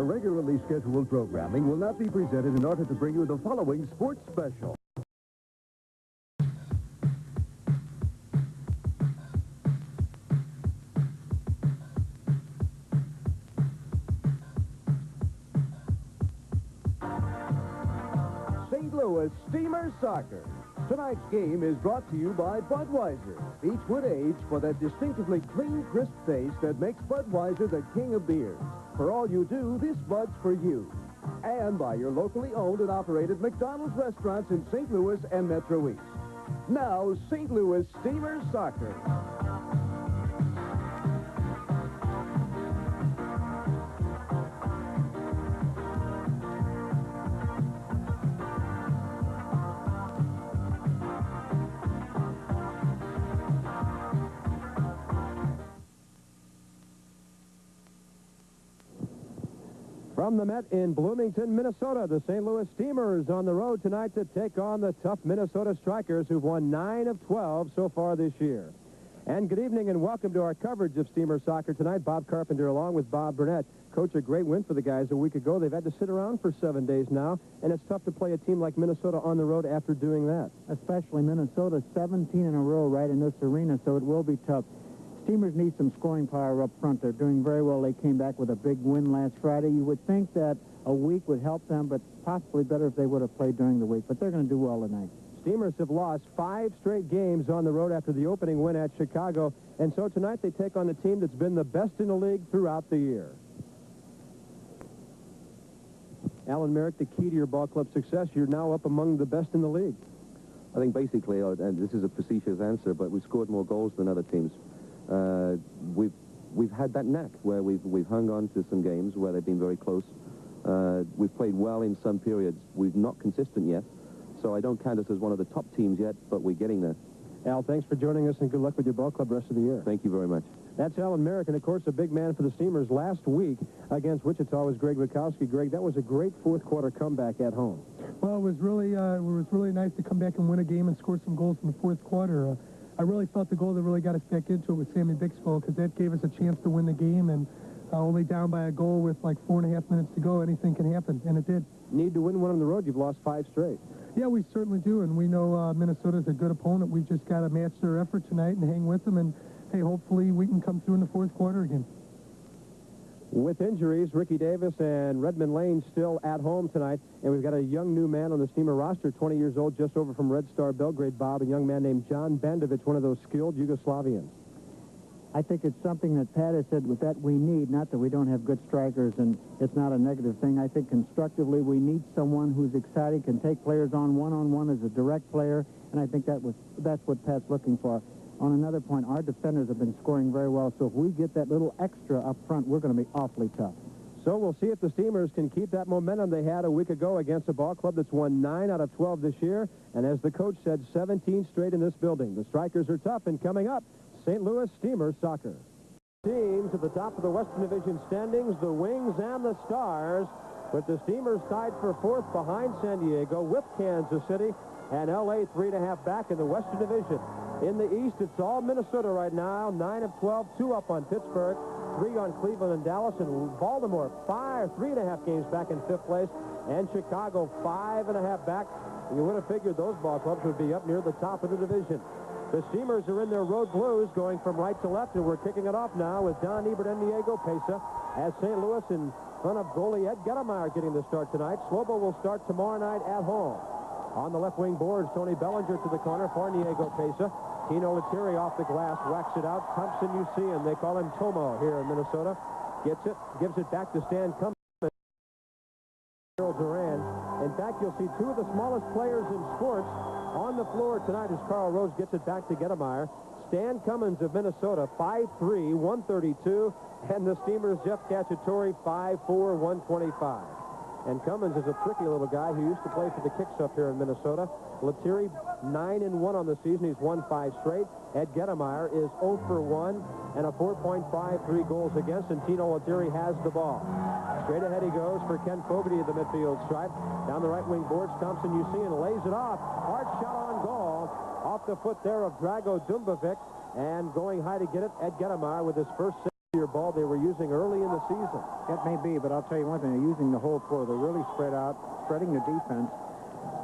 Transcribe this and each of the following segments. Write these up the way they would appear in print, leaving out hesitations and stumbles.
Our regularly scheduled programming will not be presented in order to bring you the following sports special. St. Louis Steamer Soccer. Tonight's game is brought to you by Budweiser. Beechwood age for that distinctively clean, crisp taste that makes Budweiser the king of beers. For all you do, this Bud's for you. And by your locally owned and operated McDonald's restaurants in St. Louis and Metro East. Now, St. Louis Steamer Soccer. From the Met in Bloomington, Minnesota, the St. Louis Steamers on the road tonight to take on the tough Minnesota Strikers, who've won 9 of 12 so far this year. And good evening and welcome to our coverage of Steamer Soccer tonight. Bob Carpenter along with Bob Burnett. Coach, a great win for the guys a week ago. They've had to sit around for 7 days now, and it's tough to play a team like Minnesota on the road after doing that. Especially Minnesota, 17 in a row right in this arena, so it will be tough. Steamers need some scoring power up front. They're doing very well. They came back with a big win last Friday. You would think that a week would help them, but possibly better if they would have played during the week. But they're going to do well tonight. Steamers have lost 5 straight games on the road after the opening win at Chicago, and so tonight they take on the team that's been the best in the league throughout the year. Alan Merrick, the key to your ball club success, you're now up among the best in the league. I think basically, and this is a facetious answer, but we've scored more goals than other teams. We've had that knack where we've hung on to some games where they've been very close. We've played well in some periods. We're not consistent yet, so I don't count us as one of the top teams yet, but we're getting there. Al, thanks for joining us, and good luck with your ball club the rest of the year. Thank you very much. That's Alan Merrick, and of course a big man for the Steamers last week against Wichita was Greg Wachowski. Greg, that was a great fourth-quarter comeback at home. Well, it was really nice to come back and win a game and score some goals in the fourth quarter. I really felt the goal that really got us back into it was Sammy Bick's goal, because that gave us a chance to win the game, and only down by a goal with like 4.5 minutes to go, anything can happen, and it did. Need to win one on the road. You've lost 5 straight. Yeah, we certainly do, and we know Minnesota's a good opponent. We just got to match their effort tonight and hang with them, and hey, hopefully we can come through in the fourth quarter again. With injuries, Ricky Davis and Redmond Lane still at home tonight, and we've got a young new man on the Steamer roster, 20 years old, just over from Red Star Belgrade, Bob, a young man named John Bandovic, one of those skilled Yugoslavians. I think it's something that Pat has said with that we need, not that we don't have good strikers, and it's not a negative thing. I think constructively we need someone who's exciting, can take players on one-on-one as a direct player, and I think that's what Pat's looking for. On another point, our defenders have been scoring very well, so if we get that little extra up front, we're going to be awfully tough. So we'll see if the Steamers can keep that momentum they had a week ago against a ball club that's won 9 out of 12 this year, and as the coach said, 17 straight in this building. The Strikers are tough, and coming up, St. Louis Steamer Soccer. Teams at the top of the Western Division standings, the Wings and the Stars, with the Steamers tied for 4th behind San Diego with Kansas City, and L.A. 3.5 back in the Western Division. In the East, it's all Minnesota right now, 9 of 12, 2 up on Pittsburgh, 3 on Cleveland and Dallas, and Baltimore 3.5 games back in 5th place, and Chicago 5.5 back. You would have figured those ball clubs would be up near the top of the division. The Steamers are in their road blues, going from right to left, and we're kicking it off now with Don Ebert and Diego Pesa as St. Louis in front of goalie Ed Gettemeyer getting the start tonight. Slobo will start tomorrow night at home. On the left wing boards, Tony Bellinger to the corner for Diego Pesa. Tino Lettieri off the glass, whacks it out. Thompson, you see him. They call him Tomo here in Minnesota. Gets it, gives it back to Stan Cummins. Duran. In fact, you'll see 2 of the smallest players in sports on the floor tonight as Carl Rose gets it back to Gettemeyer. Stan Cummins of Minnesota, 5'3", 132, and the Steamers' Jeff Cacciatore, 5'4", 125. And Cummins is a tricky little guy who used to play for the Kicks up here in Minnesota. Lettieri, 9-1 on the season. He's won 5 straight. Ed Gettemeyer is 0 for 1 and a 4.53 goals against, and Tino Lettieri has the ball. Straight ahead he goes for Ken Fogarty at the midfield stripe. Down the right wing boards, Thompson, you see, and lays it off. Hard shot on goal. Off the foot there of Drago Dumbovic. And going high to get it, Ed Gettemeyer with his first save heavier ball they were using early in the season. It may be, but I'll tell you one thing. They're using the whole floor. They're really spread out, spreading the defense.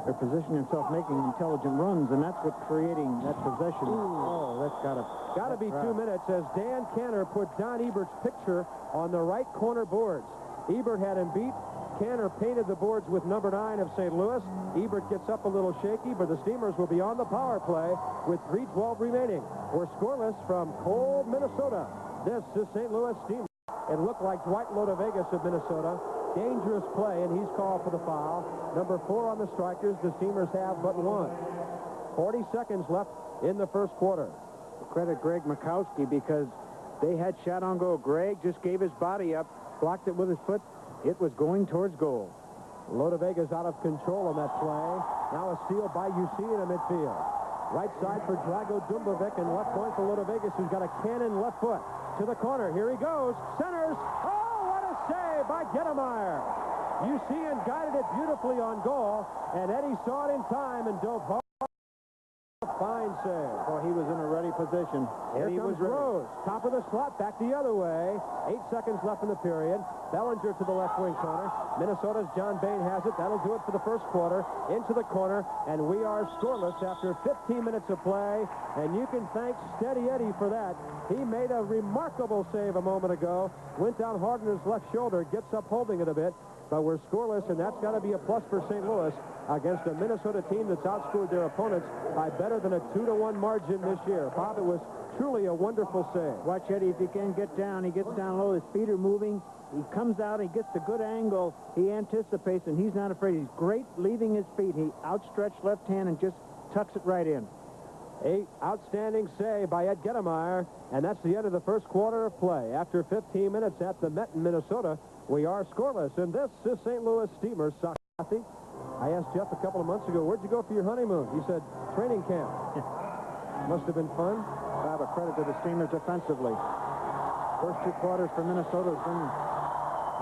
They're positioning themselves, making intelligent runs, and that's what's creating that possession. Oh, that's got to be 2 minutes as Dan Canner put Don Ebert's picture on the right corner boards. Ebert had him beat. Canner painted the boards with number 9 of St. Louis. Ebert gets up a little shaky, but the Steamers will be on the power play with 3:12 remaining. We're scoreless from cold Minnesota. This is St. Louis Steamers. It looked like Dwight Lodovegas of Minnesota. Dangerous play, and he's called for the foul. Number 4 on the strikers. The Steamers have but 1. 40 seconds left in the first quarter. Credit Greg Mikowski because they had shot on goal. Greg just gave his body up, blocked it with his foot. It was going towards goal. Lodovegas out of control on that play. Now a steal by UC in the midfield. Right side for Drago Dumbovic, and left point for Lodovegas, who's got a cannon left foot. To the corner. Here he goes. Centers. Oh, what a save by Gettemeyer. UCN guided it beautifully on goal, and Eddie saw it in time and dove hard. Fine save. Well, he was in a ready position. Here comes Rose. Top of the slot, back the other way. 8 seconds left in the period. Bellinger to the left wing corner. Minnesota's John Bain has it. That'll do it for the first quarter. Into the corner, and we are scoreless after 15 minutes of play. And you can thank Steady Eddie for that. He made a remarkable save a moment ago. Went down hard on his left shoulder. Gets up holding it a bit. But we're scoreless, and that's got to be a plus for St. Louis against a Minnesota team that's outscored their opponents by better than a 2-1 margin this year. Bob, it was truly a wonderful save. Watch Eddie, if he can get down, he gets down low, his feet are moving, he comes out, he gets a good angle, he anticipates, and he's not afraid. He's great leaving his feet. He outstretched left hand and just tucks it right in. A outstanding save by Ed Gettemeyer, and that's the end of the first quarter of play. After 15 minutes at the Met in Minnesota, we are scoreless, and this is St. Louis Steamers. I asked Jeff a couple of months ago, where'd you go for your honeymoon? He said, training camp. Must have been fun. Bob, a credit to the Steamers defensively. First 2 quarters for Minnesota has been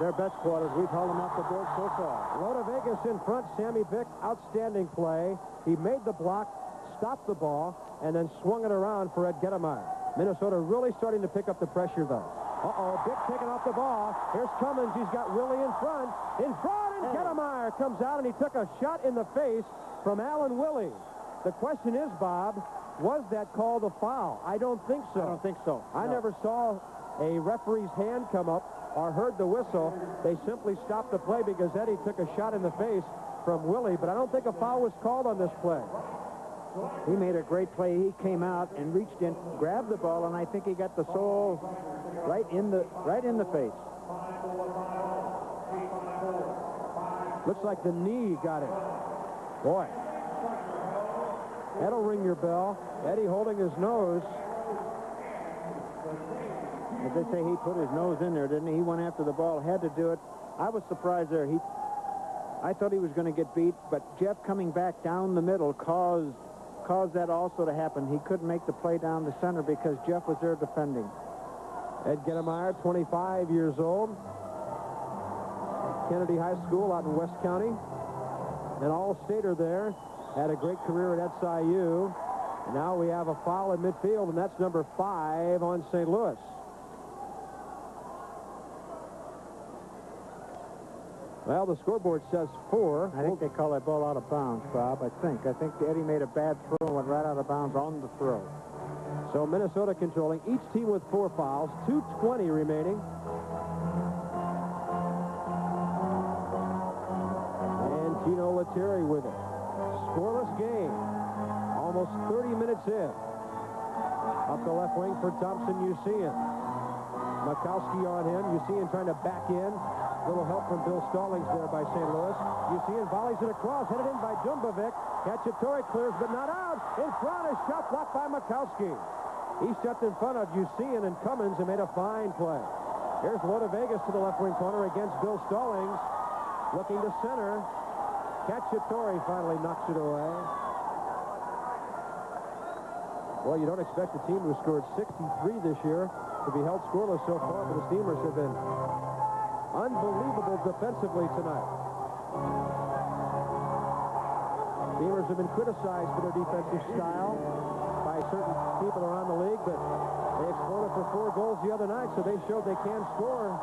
their best quarters. We've held them off the board so far. Lodovegas in front. Sammy Bick, outstanding play. He made the block, stopped the ball, and then swung it around for Ed Gettemeyer. Minnesota really starting to pick up the pressure, though. Uh-oh, Bick taking off the ball. Here's Cummins. He's got Willie in front. And Gettemeyer comes out, and he took a shot in the face from Alan Willie. The question is, Bob, was that called a foul? I don't think so. I don't think so. I never saw a referee's hand come up or heard the whistle. They simply stopped the play because Eddie took a shot in the face from Willie, but I don't think a foul was called on this play. He made a great play. He came out and reached in, grabbed the ball, and I think he got the sole right in the face. Looks like the knee got it. Boy. That'll ring your bell. Eddie holding his nose. As they say, he put his nose in there, didn't he? He went after the ball, had to do it. I was surprised there. I thought he was going to get beat, but Jeff coming back down the middle caused that also to happen. He couldn't make the play down the center because Jeff was there defending. Ed Gettemeyer, 25 years old. Kennedy High School out in West County. An all-stater there. Had a great career at SIU. And now we have a foul in midfield, and that's number 5 on St. Louis. Well, the scoreboard says 4. I think they call that ball out of bounds, Bob. I think Eddie made a bad throw and went right out of bounds on the throw. So Minnesota controlling, each team with 4 fouls, 2:20 remaining. And Tino Lettieri with it. Scoreless game. Almost 30 minutes in. Up the left wing for Thompson, Usean. Mikowski on him. Usean trying to back in. Little help from Bill Stallings there by St. Louis. Usean volleys it across, headed in by Dumbovic. Cacciatore clears, but not out. In front, a shot blocked by Mikowski. He stepped in front of Usean and Cummins and made a fine play. Here's Lodovegas to the left wing corner against Bill Stallings. Looking to center. Cacciatore finally knocks it away. Well, you don't expect a team who scored 63 this year to be held scoreless so far, but the Steamers have been unbelievable defensively tonight. Steamers have been criticized for their defensive style by certain people around the league, but they exploded for 4 goals the other night, so they showed they can score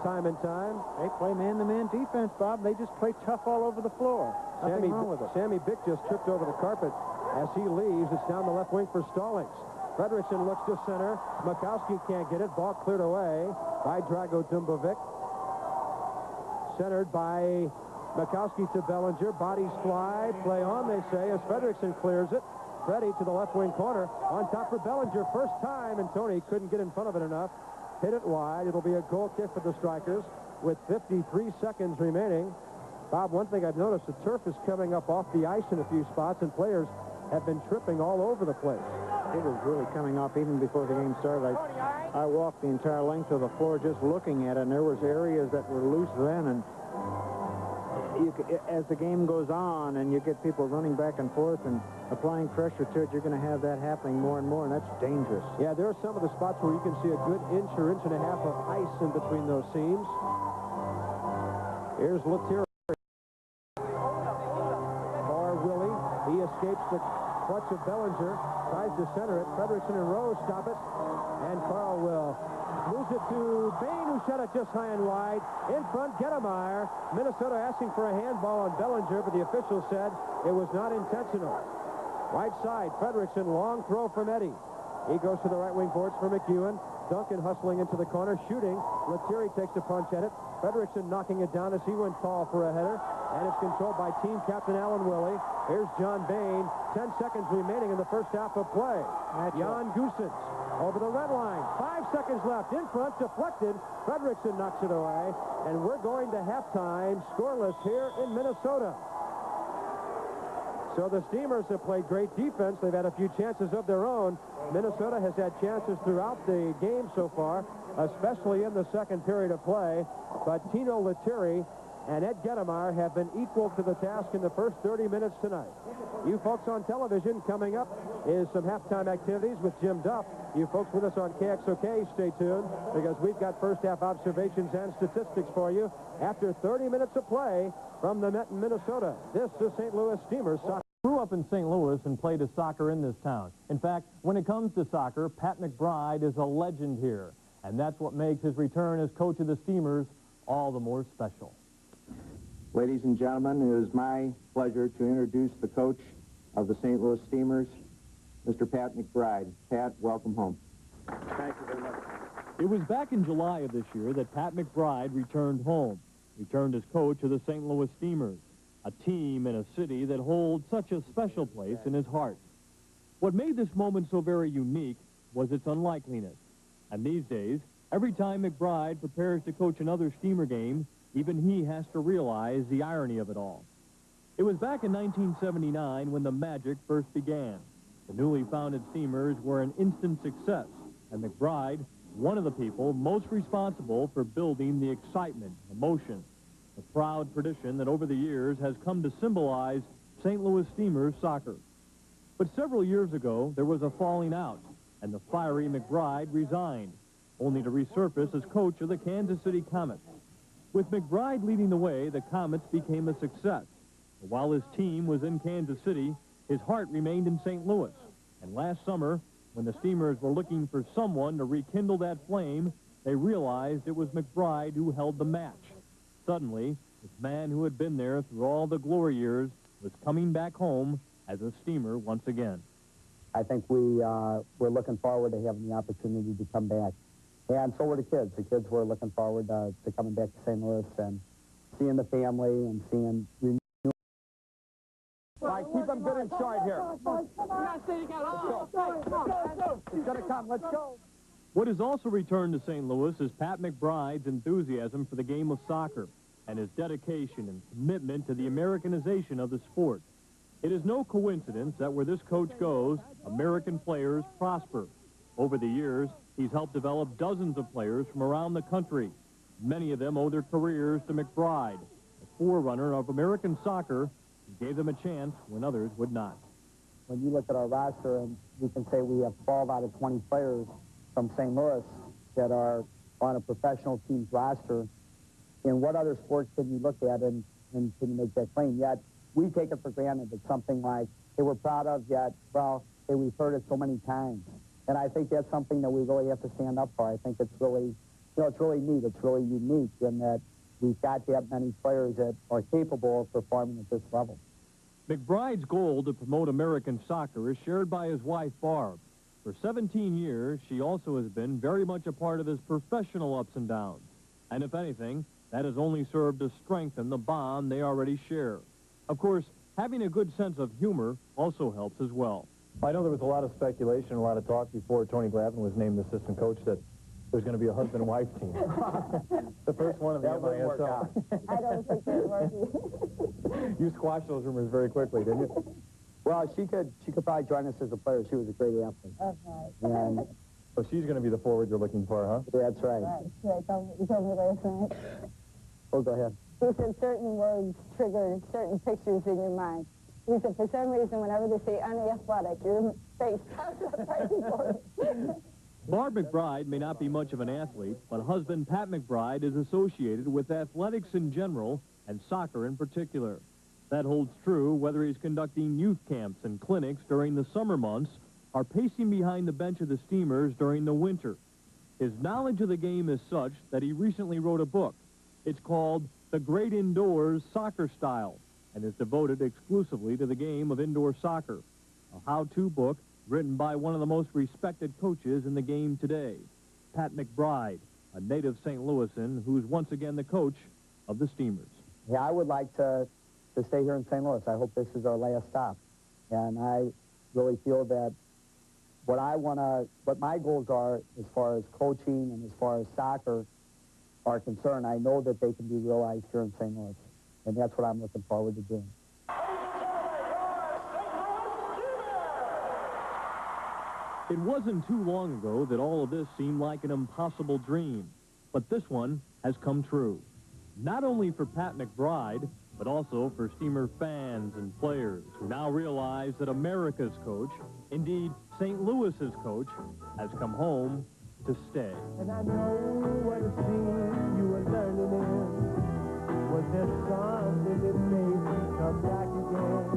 time and time. They play man-to-man defense, Bob. They just play tough all over the floor. Nothing wrong with it. Sammy Bick just tripped over the carpet as he leaves. It's down the left wing for Stallings. Fredrickson looks to center. Mikowski can't get it. Ball cleared away by Drago Dumbovic. Centered by Mikowski to Bellinger. Bodies fly. Play on, they say, as Fredrickson clears it. Freddie to the left wing corner. On top for Bellinger. First time, and Tony couldn't get in front of it enough. Hit it wide. It'll be a goal kick for the Strikers with 53 seconds remaining. Bob, one thing I've noticed, the turf is coming up off the ice in a few spots, and players have been tripping all over the place. It was really coming off even before the game started. I walked the entire length of the floor just looking at it, and there was areas that were loose then, and as the game goes on and you get people running back and forth and applying pressure to it, you're going to have that happening more and more, and that's dangerous. Yeah, there are some of the spots where you can see a good inch or inch and a half of ice in between those seams. Here's Letier. Bar Willie. He escapes the clutch of Bellinger. Tries to center it. Fredrickson and Rose stop it. And Carl will moves it to Bain, who shot it just high and wide. In front, Gettemeyer. Minnesota asking for a handball on Bellinger, but the official said it was not intentional. Right side, Fredrickson, long throw from Eddie. He goes to the right wing boards for McEwen. Duncan hustling into the corner, shooting. Letieri takes a punch at it. Fredrickson knocking it down as he went tall for a header. And it's controlled by team captain Alan Willie. Here's John Bain. 10 seconds remaining in the first half of play. Jan Gusens over the red line. 5 seconds left. In front, deflected. Fredrickson knocks it away. And we're going to halftime scoreless here in Minnesota. So the Steamers have played great defense. They've had a few chances of their own. Minnesota has had chances throughout the game so far, especially in the second period of play. But Tino Letieri and Ed Gettemeyer have been equal to the task in the first 30 minutes tonight. You folks on television, coming up is some halftime activities with Jim Duff. You folks with us on KXOK, stay tuned, because we've got first half observations and statistics for you after 30 minutes of play from the Met in Minnesota. This is St. Louis Steamers soccer. Grew up in St. Louis and played his soccer in this town. In fact, when it comes to soccer, Pat Mcbride is a legend here. And that's what makes his return as coach of the Steamers all the more special. Ladies and gentlemen, it is my pleasure to introduce the coach of the St. Louis Steamers, Mr. Pat Mcbride. Pat, welcome home. Thank you very much. It was back in July of this year that Pat Mcbride returned home, returned as coach of the St. Louis Steamers, a team in a city that holds such a special place in his heart. What made this moment so very unique was its unlikeliness. And these days, every time Mcbride prepares to coach another Steamer game, even he has to realize the irony of it all. It was back in 1979 when the magic first began. The newly founded Steamers were an instant success, and Mcbride, one of the people most responsible for building the excitement, emotion, a proud tradition that over the years has come to symbolize St. Louis Steamers soccer. But several years ago, there was a falling out, and the fiery Mcbride resigned, only to resurface as coach of the Kansas City Comets. With Mcbride leading the way, the Comets became a success. But while his team was in Kansas City, his heart remained in St. Louis. And last summer, when the Steamers were looking for someone to rekindle that flame, they realized it was Mcbride who held the match. Suddenly, this man who had been there through all the glory years was coming back home as a Steamer once again. I think we're looking forward to having the opportunity to come back. And so were the kids. The kids were looking forward to coming back to St. Louis and seeing the family and seeing... All right, keep them good and short here. It's going to come. Let's go. What has also returned to St. Louis is Pat Mcbride's enthusiasm for the game of soccer and his dedication and commitment to the Americanization of the sport. It is no coincidence that where this coach goes, American players prosper. Over the years, he's helped develop dozens of players from around the country. Many of them owe their careers to Mcbride, a forerunner of American soccer who gave them a chance when others would not. When you look at our roster, and we can say we have 12 out of 20 players from St. Louis that are on a professional team's roster, in what other sports can you look at and can you make that claim? Yet, we take it for granted. It's something like, hey, we're proud of, yet, well, say we've heard it so many times. And I think that's something that we really have to stand up for. I think it's really, it's really neat. It's really unique in that we've got that many players that are capable of performing at this level. McBride's goal to promote American soccer is shared by his wife, Barb. For 17 years, she also has been very much a part of his professional ups and downs. And if anything, that has only served to strengthen the bond they already share. Of course, having a good sense of humor also helps as well. I know there was a lot of speculation, a lot of talk before Tony Glavin was named assistant coach that there's going to be a husband and wife team. The first one of the MISL. I don't think that works. You squashed those rumors very quickly, didn't you? Well, she could probably join us as a player. She was a great athlete. That's right. And So she's going to be the forward you're looking for, huh? that's right. Right. You told me last night. Oh, go ahead. He said certain words trigger certain pictures in your mind. He said, for some reason, whenever they say unathletic, your face pops up right before you. Barb McBride may not be much of an athlete, but husband Pat McBride is associated with athletics in general and soccer in particular. That holds true whether he's conducting youth camps and clinics during the summer months or pacing behind the bench of the Steamers during the winter. His knowledge of the game is such that he recently wrote a book. It's called The Great Indoors Soccer Style and is devoted exclusively to the game of indoor soccer, a how-to book written by one of the most respected coaches in the game today, Pat McBride, a native St. Louisan who's once again the coach of the Steamers. Yeah, I would like to stay here in St. Louis. I hope this is our last stop. And I really feel that what my goals are as far as coaching and as far as soccer are concerned, I know that they can be realized here in St. Louis. And that's what I'm looking forward to doing. It wasn't too long ago that all of this seemed like an impossible dream, but this one has come true. Not only for Pat McBride, but also for Steamer fans and players who now realize that America's coach, indeed St. Louis's coach, has come home to stay. And I know what it seemed you were learning in. Was there something that made you come back again?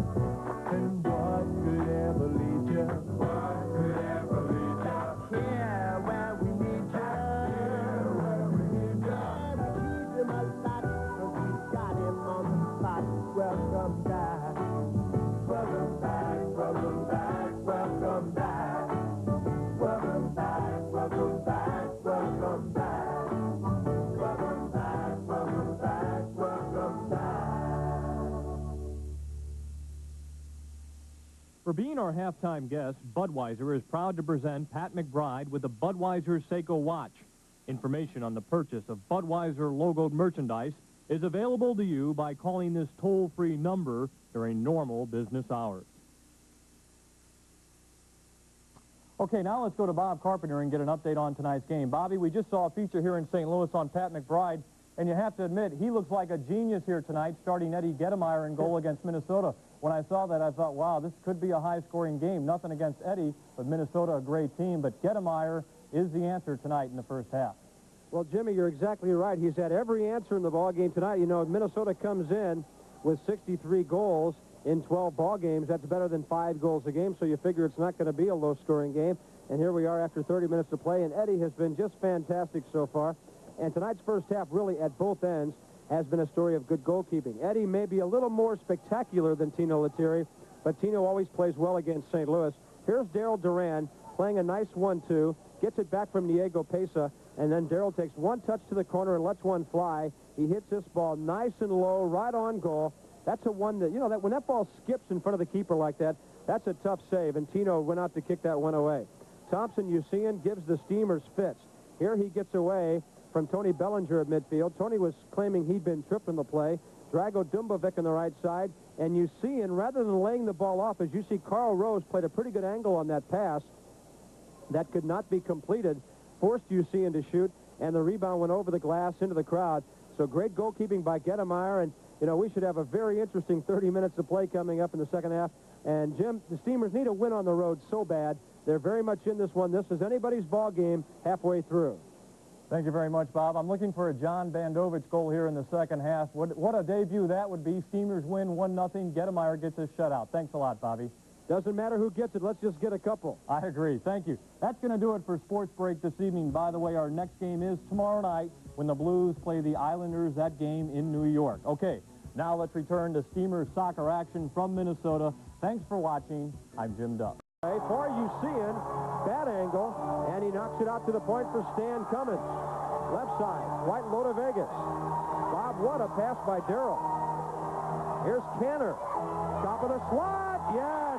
And what could ever lead you? What could ever lead you? Here where we need you. Here where we need you. And keep him alive, 'cause we got him on the spot. Welcome back. Welcome back. Welcome back. Welcome back. Welcome back. Welcome back. Welcome back. Welcome back. Welcome back. Welcome back. For being our halftime guest, Budweiser is proud to present Pat McBride with the Budweiser Seiko watch. Information on the purchase of Budweiser logoed merchandise is available to you by calling this toll-free number during normal business hours. Okay, now let's go to Bob Carpenter and get an update on tonight's game. Bobby, we just saw a feature here in St. Louis on Pat McBride, and you have to admit, he looks like a genius here tonight, starting Eddie Gedemeyer in goal against Minnesota. When I saw that, I thought, wow, this could be a high-scoring game. Nothing against Eddie, but Minnesota, a great team. But Gedemeyer is the answer tonight in the first half. Well, Jimmy, you're exactly right. He's had every answer in the ball game tonight. You know, Minnesota comes in with 63 goals in 12 ball games. That's better than 5 goals a game, so you figure it's not going to be a low-scoring game. And here we are after 30 minutes to play, and Eddie has been just fantastic so far. And tonight's first half, really, at both ends, has been a story of good goalkeeping. Eddie may be a little more spectacular than Tino Lettieri, but Tino always plays well against St. Louis. Here's Daryl Duran playing a nice 1-2, gets it back from Diego Pesa, and then Daryl takes one touch to the corner and lets one fly. He hits this ball nice and low, right on goal. That's a one that, you know, that when that ball skips in front of the keeper like that, that's a tough save, and Tino went out to kick that one away. Thompson-Usian gives the Steamers fits. Here he gets away from Tony Bellinger at midfield. Tony was claiming he'd been tripped in the play. Drago Dumbovic on the right side, and Usian, rather than laying the ball off, as you see, Carl Rose played a pretty good angle on that pass. That could not be completed, forced Usian to shoot, and the rebound went over the glass into the crowd. So great goalkeeping by Gedemeyer, and, you know, we should have a very interesting 30 minutes of play coming up in the second half. And, Jim, the Steamers need a win on the road so bad. They're very much in this one. This is anybody's ball game halfway through. Thank you very much, Bob. I'm looking for a John Bandovich goal here in the second half. What a debut that would be. Steamers win 1-0. Gedemeyer gets his shutout. Thanks a lot, Bobby. Doesn't matter who gets it. Let's just get a couple. I agree. Thank you. That's going to do it for Sports Break this evening. By the way, our next game is tomorrow night when the Blues play the Islanders. That game in New York. Okay, now let's return to Steamers soccer action from Minnesota. Thanks for watching. I'm Jim Duff. For Usean, bad angle, and he knocks it out to the point for Stan Cummins. Left side, White low to Vegas. Bob, what a pass by Darrell. Here's Canner. Top of the slot, yes!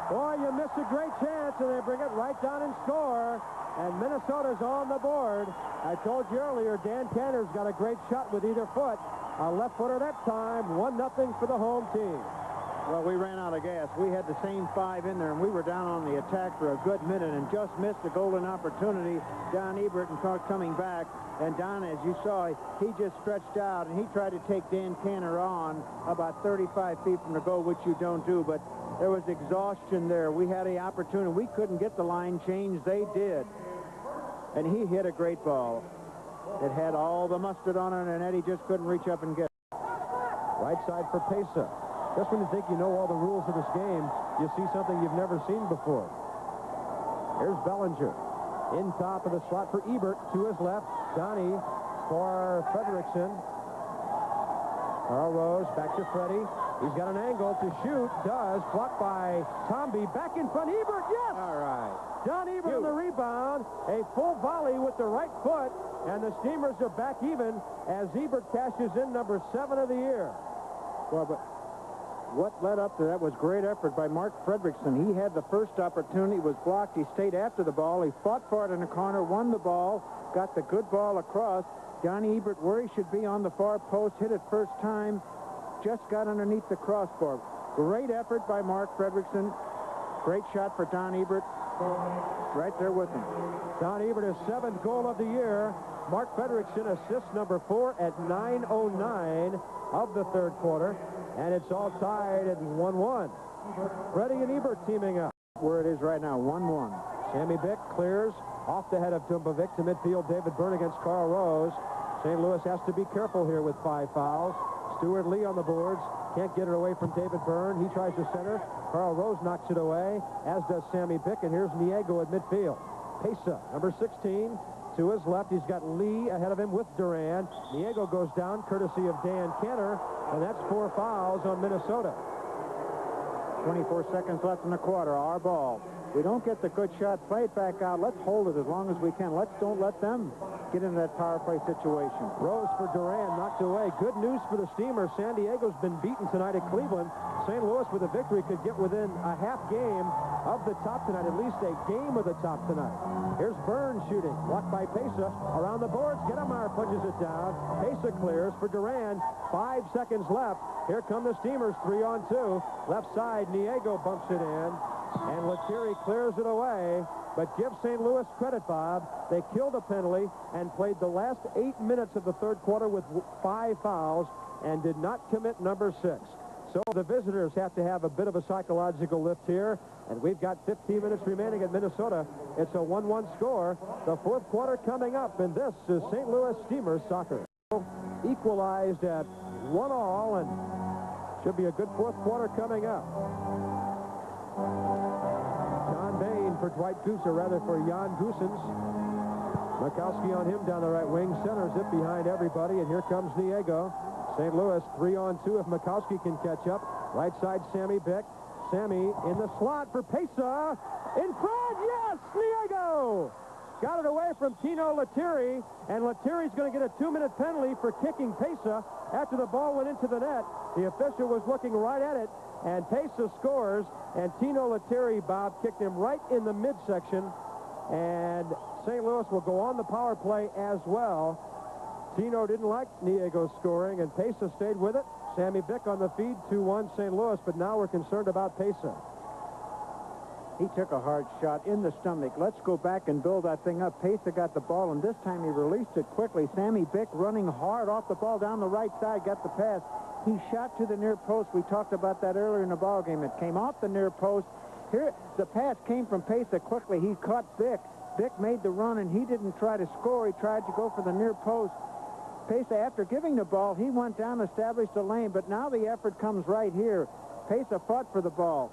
Boy, you miss a great chance, and they bring it right down and score. And Minnesota's on the board. I told you earlier, Dan Canner's got a great shot with either foot. A left footer that time, 1-0 for the home team. Well, we ran out of gas. We had the same 5 in there, and we were down on the attack for a good minute and just missed a golden opportunity. Don Ebert and coming back. And Don, as you saw, he just stretched out, and he tried to take Dan Canner on about 35 feet from the goal, which you don't do. But there was exhaustion there. We had an opportunity. We couldn't get the line changed. They did. And he hit a great ball. It had all the mustard on it, and Eddie just couldn't reach up and get it. Right side for Pesa. Just when you think you know all the rules of this game, you see something you've never seen before. Here's Bellinger. In top of the slot for Ebert. To his left. Donnie for Fredrickson. Carl Rose back to Freddie. He's got an angle to shoot. Does. Blocked by Tomby. Back in front. Ebert. Yes! All right. Don Ebert on the rebound. A full volley with the right foot. And the Steamers are back even as Ebert cashes in number 7 of the year. Well, but what led up to that was great effort by Mark Fredrickson. He had the first opportunity, was blocked. He stayed after the ball. He fought for it in the corner, won the ball, got the good ball across. Donnie Ebert, where he should be on the far post, hit it first time, just got underneath the crossbar. Great effort by Mark Fredrickson. Great shot for Don Ebert. Right there with him. Don Ebert, his 7th goal of the year. Mark Fredrickson, assist number 4 at 9:09 of the third quarter. And it's all tied at 1-1. Freddie and Ebert teaming up. Where it is right now, 1-1. Sammy Bick clears off the head of Dumbovic to midfield. David Byrne against Carl Rose. St. Louis has to be careful here with 5 fouls. Stuart Lee on the boards. Can't get it away from David Byrne. He tries to center. Carl Rose knocks it away, as does Sammy Bick. And here's Niego at midfield. Pesa, number 16. To his left, he's got Lee ahead of him with Duran. Niego goes down, courtesy of Dan Canner, and that's 4 fouls on Minnesota. 24 seconds left in the quarter. Our ball. We don't get the good shot. Play it back out. Let's hold it as long as we can. Don't let them get into that power play situation. Rose for Duran, knocked away. Good news for the Steamers. San Diego's been beaten tonight at Cleveland. St. Louis with a victory could get within a half game of the top tonight, at least a game of the top tonight. Here's Byrne shooting. Blocked by Pesa. Around the boards. Gettermeyer punches it down. Pesa clears for Duran. 5 seconds left. Here come the Steamers, 3-on-2. Left side, Niego bumps it in. And Lettieri clears it away. But give St. Louis credit, Bob. They killed a penalty and played the last 8 minutes of the third quarter with 5 fouls and did not commit number 6. So the visitors have to have a bit of a psychological lift here. And we've got 15 minutes remaining at Minnesota. It's a 1-1 score. The fourth quarter coming up, and this is St. Louis Steamers soccer. Equalized at 1-1, and should be a good fourth quarter coming up. John Bain for Dwight Goose, or rather for Jan Goosens. Mikowski on him down the right wing. Centers it behind everybody, and here comes Niego. St. Louis 3-on-2 if Mikowski can catch up. Right side, Sammy Bick. Sammy in the slot for Pesa. In front, yes, Niego! Got it away from Tino Lettieri, and Lettieri's going to get a 2-minute penalty for kicking Pesa after the ball went into the net. The official was looking right at it, and Pesa scores, and Tino Lettieri, Bob, kicked him right in the midsection, and St. Louis will go on the power play as well. Tino didn't like Niego scoring, and Pesa stayed with it. Sammy Bick on the feed, 2-1 St. Louis, but now we're concerned about Pesa. He took a hard shot in the stomach. Let's go back and build that thing up. Pesa got the ball, and this time he released it quickly. Sammy Bick running hard off the ball down the right side, got the pass. He shot to the near post. We talked about that earlier in the ball game. It came off the near post. Here, the pass came from Pesa quickly. He caught Bick. Bick made the run, and he didn't try to score. He tried to go for the near post. Pesa, after giving the ball, he went down, established a lane, but now the effort comes right here. Pesa fought for the ball.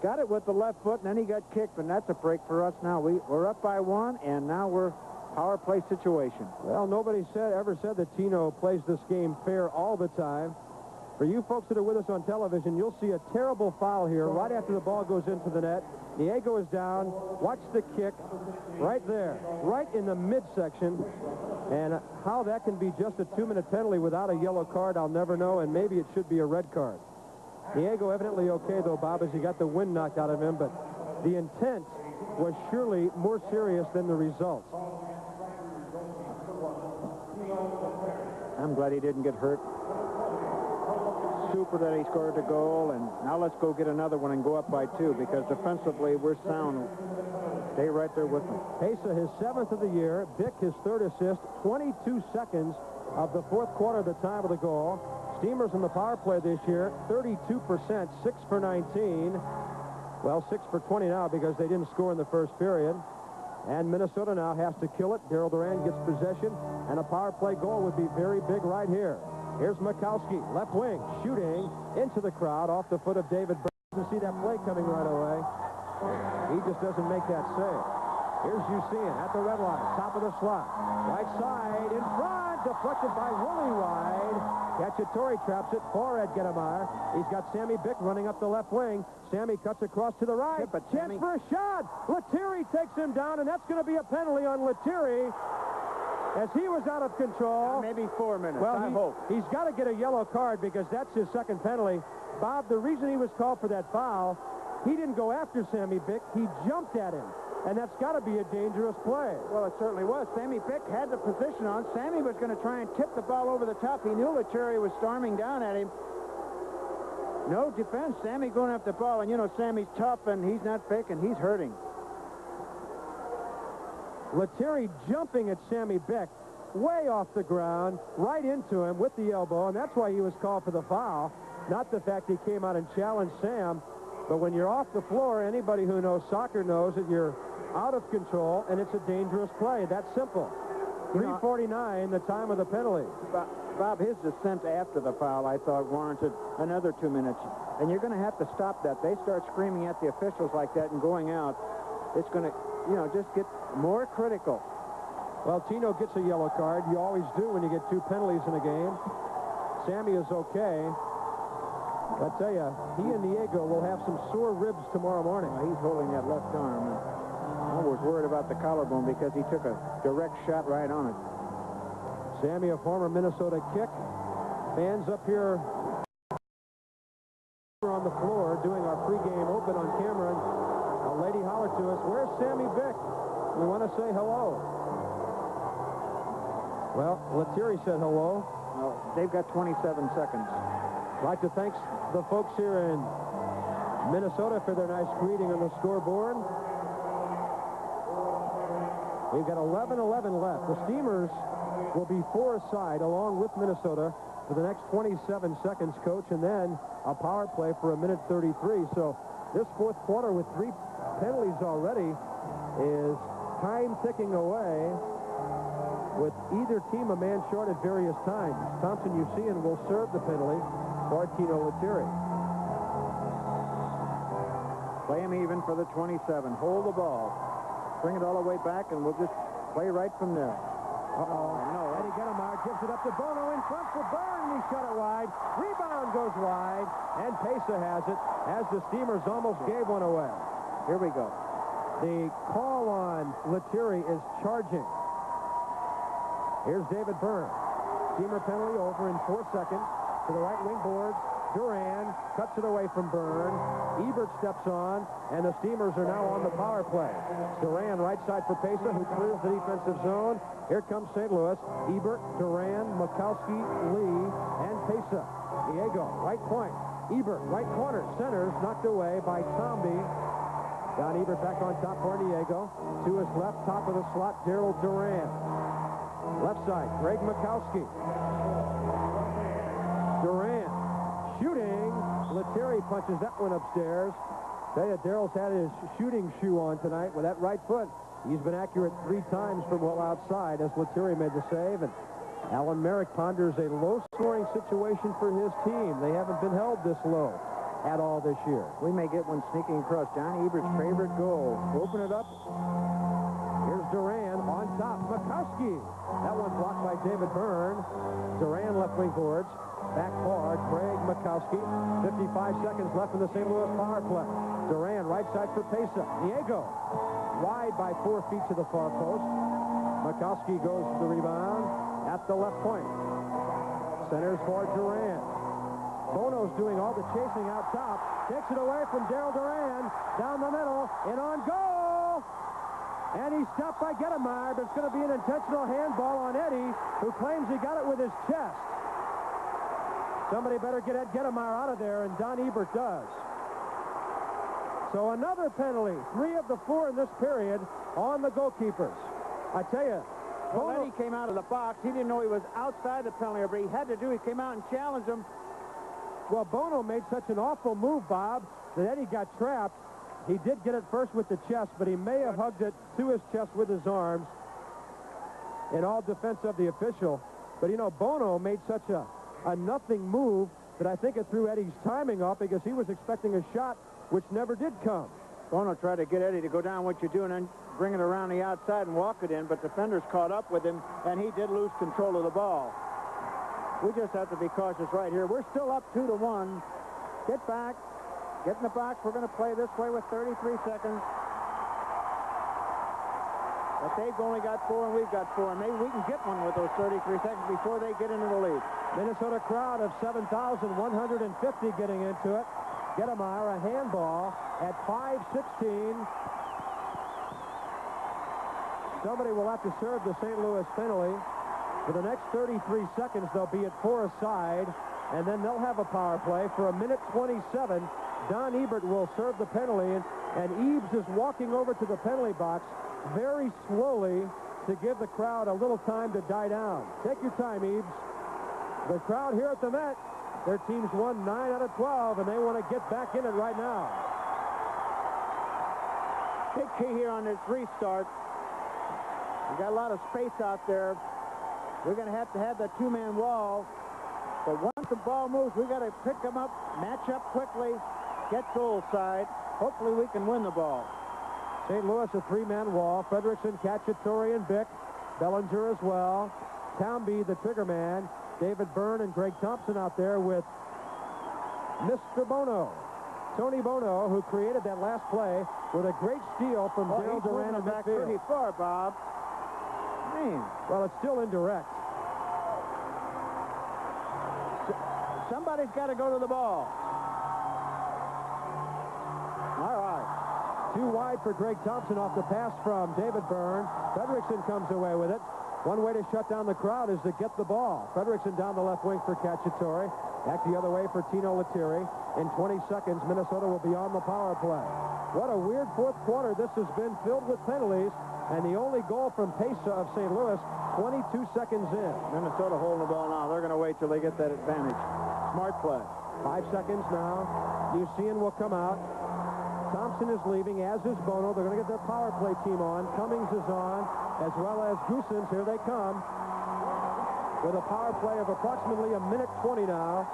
Got it with the left foot, and then he got kicked, and that's a break for us now. We're up by 1, and now we're power play situation. Well, nobody ever said that Tino plays this game fair all the time. For you folks that are with us on television, you'll see a terrible foul here right after the ball goes into the net. Diego is down. Watch the kick right there, right in the midsection. And how that can be just a 2-minute penalty without a yellow card, I'll never know, and maybe it should be a red card. Diego evidently okay, though, Bob, as he got the wind knocked out of him, but the intent was surely more serious than the result. I'm glad he didn't get hurt. Super that he scored the goal, and now let's go get another one and go up by 2, because defensively we're sound. Stay right there with them. Pesa, his 7th of the year. Bick, his 3rd assist. 22 seconds of the 4th quarter, the time of the goal. Steamers in the power play this year, 32%, 6 for 19. Well, 6 for 20 now because they didn't score in the first period. And Minnesota now has to kill it. Daryl Duran gets possession, and a power play goal would be very big right here. Here's Mikowski, left wing, shooting into the crowd off the foot of David Burns. You see that play coming right away. He just doesn't make that save. Here's Usian at the red line, top of the slot. Right side, in front, deflected by Woolley wide. Cacciatore traps it for Ed Gedemeyer. He's got Sammy Bick running up the left wing. Sammy cuts across to the right. But chance for a shot. Lettieri takes him down, and that's going to be a penalty on Lettieri as he was out of control. Maybe 4 minutes, well, I hope. He's got to get a yellow card because that's his 2nd penalty. Bob, the reason he was called for that foul, he didn't go after Sammy Bick. He jumped at him. And that's got to be a dangerous play. Well, it certainly was. Sammy Bick had the position on. Sammy was going to try and tip the ball over the top. He knew Lettieri was storming down at him. No defense. Sammy going after the ball. And, you know, Sammy's tough, and he's not fake, and he's hurting. Lettieri jumping at Sammy Bick way off the ground, right into him with the elbow, and that's why he was called for the foul. Not the fact he came out and challenged Sam, but when you're off the floor, anybody who knows soccer knows that you're out of control, and it's a dangerous play. That's simple. 3:49, the time of the penalty. Bob, his descent after the foul, I thought, warranted another 2 minutes. And you're going to have to stop that. They start screaming at the officials like that and going out. It's going to, you know, just get more critical. Well, Tino gets a yellow card. You always do when you get 2 penalties in a game. Sammy is okay. I tell you, he and Diego will have some sore ribs tomorrow morning. He's holding that left arm. I was worried about the collarbone because he took a direct shot right on it. Sammy, a former Minnesota kick. Fans up here on the floor doing our pregame open on camera. And a lady hollered to us, "Where's Sammy Bick? We want to say hello." Well, Lettieri said hello. No, they've got 27 seconds. I'd like to thank the folks here in Minnesota for their nice greeting on the scoreboard. We've got 11:11 left. The Steamers will be 4 aside along with Minnesota for the next 27 seconds, Coach, and then a power play for 1:33. So this 4th quarter with 3 penalties already is time ticking away with either team a man short at various times. Thompson Usian will serve the penalty for Tino Lettieri. Play him even for the 27. Hold the ball. Bring it all the way back, and we'll just play right from there. No. Eddie Gedemeyer gives it up to Bono in front for Byrne. He shot it wide. Rebound goes wide, and Pesa has it as the Steamers almost gave one away. Here we go. The call on Lettieri is charging. Here's David Byrne. Steamer penalty over in 4 seconds. To the right wing boards. Duran cuts it away from Byrne. Ebert steps on, and the Steamers are now on the power play. Duran right side for Pesa, who clears the defensive zone. Here comes St. Louis. Ebert, Duran, Mikowski, Lee, and Pesa. Diego, right point. Ebert, right corner. Centers, knocked away by Tomby. Don Ebert back on top for Diego. To his left, top of the slot, Daryl Duran. Left side, Greg Mikowski. Duran shooting. Lettieri punches that one upstairs. Tell you, Daryl's had his shooting shoe on tonight with that right foot. He's been accurate 3 times from well outside as Lettieri made the save. And Alan Merrick ponders a low-scoring situation for his team. They haven't been held this low. at all this year. We may get one sneaking across. John Ebert's favorite goal. Open it up. Here's Duran on top. Mikowski. That one blocked by David Byrne. Duran left wing boards. Back forward, Craig Mikowski. 55 seconds left in the St. Louis power play. Duran right side for Pesa. Diego wide by 4 feet to the far post. Mikowski goes to the rebound at the left point. Centers for Duran. Bono's doing all the chasing out top. Takes it away from Daryl Duran. Down the middle and on goal. And he's stopped by Gettemeyer, but it's going to be an intentional handball on Eddie, who claims he got it with his chest. Somebody better get Ed Gettemeyer out of there, and Don Ebert does. So another penalty. 3 of the 4 in this period on the goalkeepers. I tell you, well, Eddie came out of the box. He didn't know he was outside the penalty area, but he had to do. He came out and challenged him. Well, Bono made such an awful move, Bob, that Eddie got trapped. He did get it first with the chest, but he may have hugged it to his chest with his arms in all defense of the official. But, you know, Bono made such a nothing move that I think it threw Eddie's timing off because he was expecting a shot which never did come. Bono tried to get Eddie to go down what you do and then bring it around the outside and walk it in, but defenders caught up with him, and he did lose control of the ball. We just have to be cautious right here. We're still up 2-1. Get back. Get in the box. We're going to play this way with 33 seconds. But they've only got 4 and we've got 4. And maybe we can get one with those 33 seconds before they get into the lead. Minnesota crowd of 7,150 getting into it. Gettemeyer, a handball at 5:16. Somebody will have to serve the St. Louis penalty. For the next 33 seconds, they'll be at 4 aside, and then they'll have a power play for 1:27. Don Ebert will serve the penalty, and Eaves is walking over to the penalty box very slowly to give the crowd a little time to die down. Take your time, Eaves. The crowd here at the Met, their team's won 9 out of 12, and they want to get back in it right now. Big key here on this restart. We got a lot of space out there. We're going to have the 2-man wall. But once the ball moves, we got to pick them up, match up quickly, get goal side. Hopefully we can win the ball. St. Louis, a 3-man wall. Frederickson, Cacciatore, and Bick. Bellinger as well. Townby, the trigger man. David Byrne and Greg Thompson out there with Mr. Bono. Tony Bono, who created that last play with a great steal from Daryl Duran and back pretty far, Bob. Man. Well, it's still indirect. Somebody's got to go to the ball. All right. Too wide for Greg Thompson off the pass from David Byrne. Frederickson comes away with it. One way to shut down the crowd is to get the ball. Frederickson down the left wing for Cacciatore. Back the other way for Tino Lettieri. In 20 seconds, Minnesota will be on the power play. What a weird fourth quarter this has been, filled with penalties. And the only goal from Pesa of St. Louis, 22 seconds in. Minnesota holding the ball now. They're going to wait till they get that advantage. Smart play. 5 seconds now. Musean will come out. Thompson is leaving, as is Bono. They're going to get their power play team on. Cummings is on, as well as Goosens. Here they come. With a power play of approximately 1:20 now.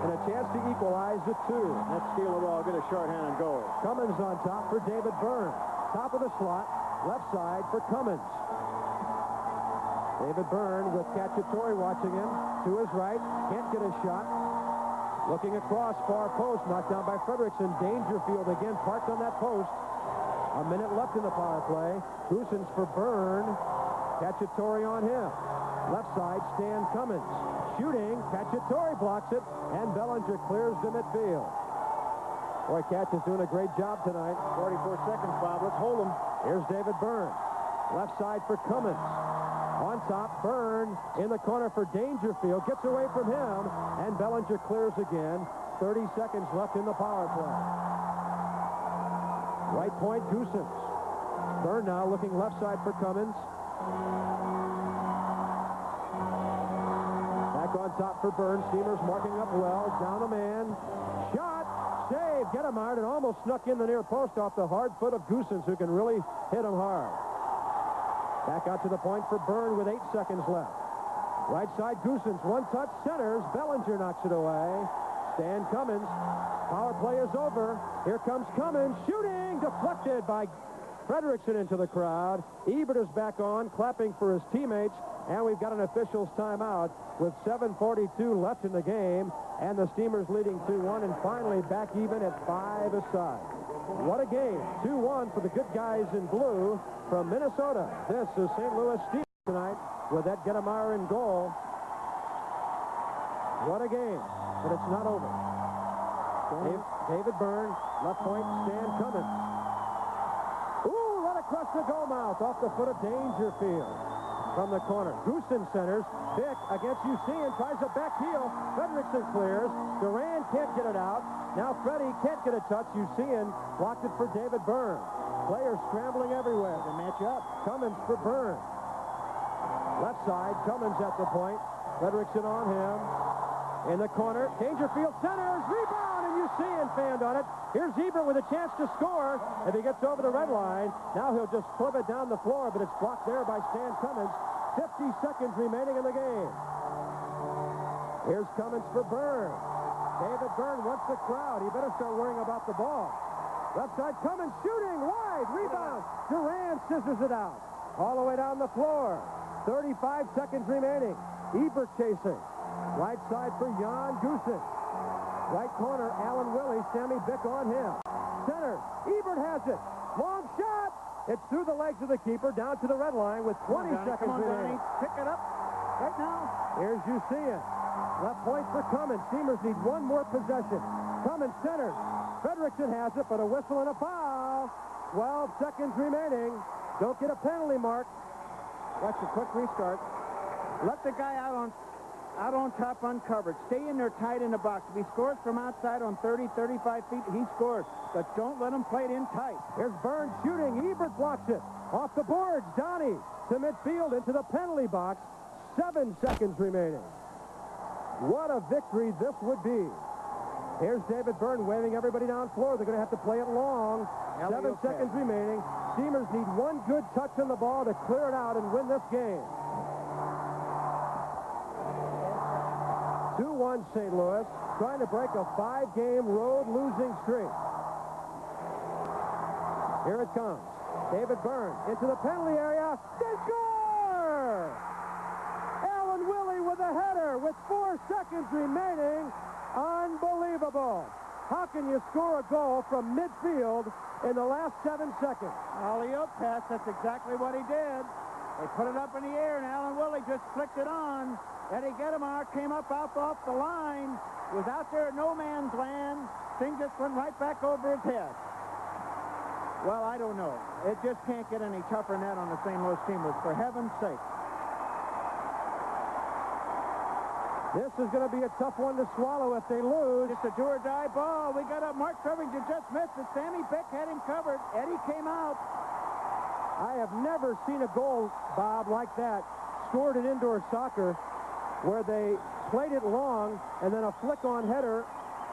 And a chance to equalize at 2. Let's steal the ball, get a shorthanded goal. Cummins on top for David Byrne. Top of the slot. Left side for Cummins. David Byrne with Cacciatore watching him. To his right. Can't get a shot. Looking across, far post. Knocked down by Frederickson. Dangerfield again parked on that post. A minute left in the power play. Goosens for Byrne. Cacciatore on him. Left side, Stan Cummins. Shooting. Cacciatore blocks it. And Bellinger clears to midfield. Boy, Catch is doing a great job tonight. 44 seconds, Bob. Let's hold him. Here's David Byrne. Left side for Cummins. On top, Byrne in the corner for Dangerfield. Gets away from him. And Bellinger clears again. 30 seconds left in the power play. Right point, Goosens. Byrne now looking left side for Cummins. Back on top for Byrne. Steamers marking up well. Down a man. Shot. Save. Gettemeyer, and almost snuck in the near post off the hard foot of Goosens, who can really hit him hard. Back out to the point for Byrne with 8 seconds left. Right side, Goosens. One touch, centers. Bellinger knocks it away. Stan Cummins. Power play is over. Here comes Cummins, shooting, deflected by Frederickson into the crowd. Ebert is back on, clapping for his teammates, and we've got an official's timeout with 7:42 left in the game, and the Steamers leading 2-1, and finally back even at 5 aside. What a game. 2-1 for the good guys in blue from Minnesota. This is St. Louis Steamers tonight with Ed Gettemeyer in goal. What a game, but it's not over. David Byrne, left point, Stan Cummins. Ooh, right across the goal mouth, off the foot of Dangerfield. From the corner, Goosen centers. Vick against Usean, tries a back heel. Frederickson clears. Duran can't get it out. Now Freddie can't get a touch. Usean blocked it for David Byrne. Players scrambling everywhere to match up. Cummins for Byrne. Left side, Cummins at the point. Frederickson on him. In the corner, Dangerfield centers, rebound, and Usean fanned on it. Here's Ebert with a chance to score. If he gets over the red line, now he'll just flip it down the floor, but it's blocked there by Stan Cummins. 50 seconds remaining in the game. Here's Cummins for Byrne. David Byrne wants the crowd. He better start worrying about the ball. Left side, Cummins shooting, wide, rebound. Duran scissors it out. All the way down the floor. 35 seconds remaining. Ebert chasing. Right side for Jan Goosen. Right corner, Alan Willie, Sammy Bick on him. Center, Ebert has it. Long shot. It's through the legs of the keeper, down to the red line with 20 seconds remaining. Pick it up right now. Here's Usean. Left point for Cummins. Steamers need one more possession. Cummins centers. Frederickson has it, but a whistle and a foul. 12 seconds remaining. Don't get a penalty mark. Watch a quick restart. Let the guy out on top uncovered. Stay in there tight in the box. If he scores from outside on 30, 35 feet, he scores. But don't let him play it in tight. Here's Burns shooting. Ebert blocks it. Off the boards. Donnie to midfield into the penalty box. 7 seconds remaining. What a victory this would be. Here's David Byrne waving everybody down floor. They're going to have to play it long. 7 seconds remaining. Steamers need one good touch on the ball to clear it out and win this game. 2-1 St. Louis, trying to break a 5-game road losing streak. Here it comes. David Byrne into the penalty area. They score! Alan Willie with a header with 4 seconds remaining. Unbelievable. How can you score a goal from midfield in the last 7 seconds? Alley-oop pass, that's exactly what he did. They put it up in the air, and Alan Willie just flicked it on. Eddie Gettemeyer came up off the line, was out there at no man's land. Thing just went right back over his head. Well, I don't know. It just can't get any tougher than that on the St. Louis Steamers, for heaven's sake. This is going to be a tough one to swallow if they lose. It's a do-or-die ball. We got up. Mark Covington just missed it. Sammy Bick had him covered. Eddie came out. I have never seen a goal, Bob, like that, scored in indoor soccer, where they played it long and then a flick-on header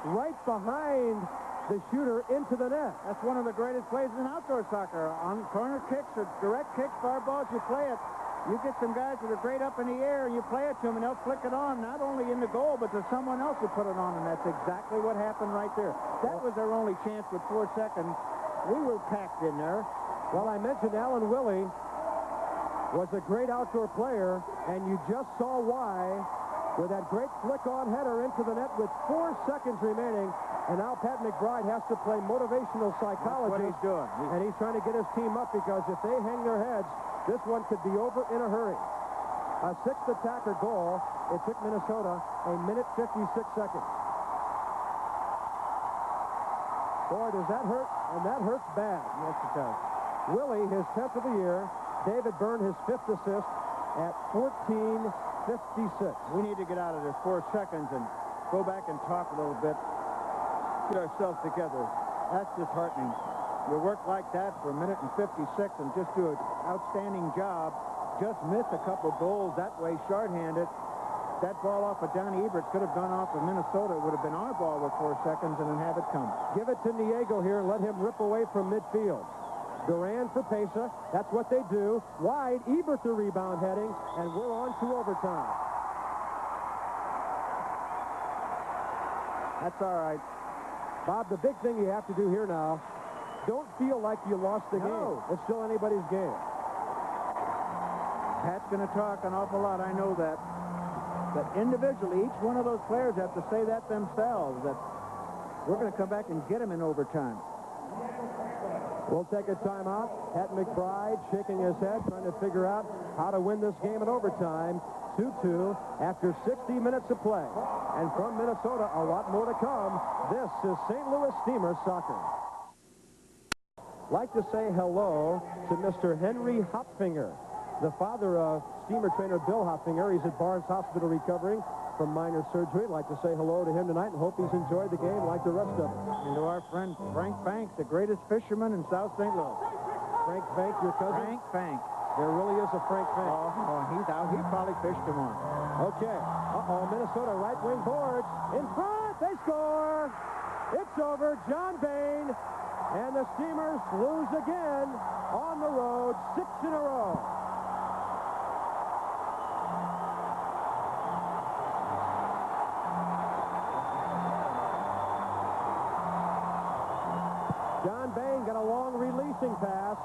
right behind the shooter into the net. That's one of the greatest plays in outdoor soccer. On corner kicks or direct kicks, far balls, you play it. You get some guys that are great up in the air, and you play it to them, and they'll flick it on, not only in the goal, but to someone else who put it on, and that's exactly what happened right there. That was their only chance with 4 seconds. We were packed in there. Well, I mentioned Alan Willie was a great outdoor player, and you just saw why with that great flick-on header into the net with 4 seconds remaining. And now Pat McBride has to play motivational psychologist. That's what he's doing. And he's trying to get his team up because if they hang their heads, this one could be over in a hurry. A 6th attacker goal. It took Minnesota 1 minute 56 seconds. Boy, does that hurt, and that hurts bad. Yes, it does. Willie, his 10th of the year. David Byrne, his 5th assist at 14:56. We need to get out of this 4 seconds and go back and talk a little bit. Get ourselves together. That's disheartening. You work like that for 1 minute and 56 and just do an outstanding job. Just miss a couple goals that way, shorthanded. That ball off of Donnie Eberts could have gone off of Minnesota. It would have been our ball with 4 seconds and then have it come. Give it to Niego here and let him rip away from midfield. Duran for Pesa. That's what they do. Wide, Ebert the rebound heading, and we're on to overtime. That's all right. Bob, the big thing you have to do here now, don't feel like you lost the game. It's still anybody's game. Pat's going to talk an awful lot, I know that. But individually, each one of those players have to say that themselves, that we're going to come back and get him in overtime. We'll take a timeout. Pat McBride shaking his head, trying to figure out how to win this game in overtime. 2-2 after 60 minutes of play. And from Minnesota, a lot more to come. This is St. Louis Steamers soccer. Like to say hello to Mr. Henry Hopfinger, the father of Steamer trainer Bill Hopfinger. He's at Barnes Hospital recovering from minor surgery. I'd like to say hello to him tonight and hope he's enjoyed the game like the rest of us. And to our friend Frank Bank, the greatest fisherman in South St. Louis. Frank Bank, your cousin? Frank Bank. There really is a Frank Bank. Oh, he's out. He probably fished him one. Okay. Minnesota right wing boards. In front. They score. It's over. John Bain. And the Steamers lose again on the road, 6 in a row. John Bain got a long releasing pass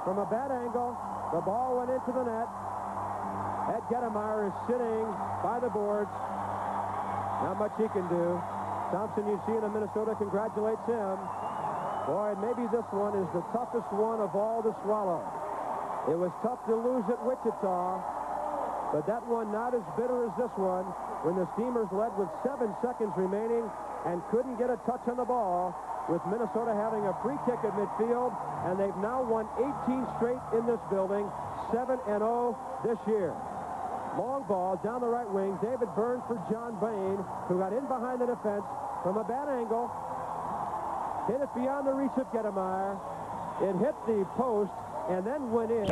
from a bad angle. The ball went into the net. Ed Gettemeyer is sitting by the boards. Not much he can do. Thompson, you see in Minnesota, congratulates him. Boy, maybe this one is the toughest one of all to swallow. It was tough to lose at Wichita, but that one not as bitter as this one when the Steamers led with 7 seconds remaining and couldn't get a touch on the ball, with Minnesota having a free kick at midfield, and they've now won 18 straight in this building, 7-0 this year. Long ball down the right wing. David Byrne for John Bain, who got in behind the defense from a bad angle. Hit it beyond the reach of Gettemeyer. It hit the post and then went in.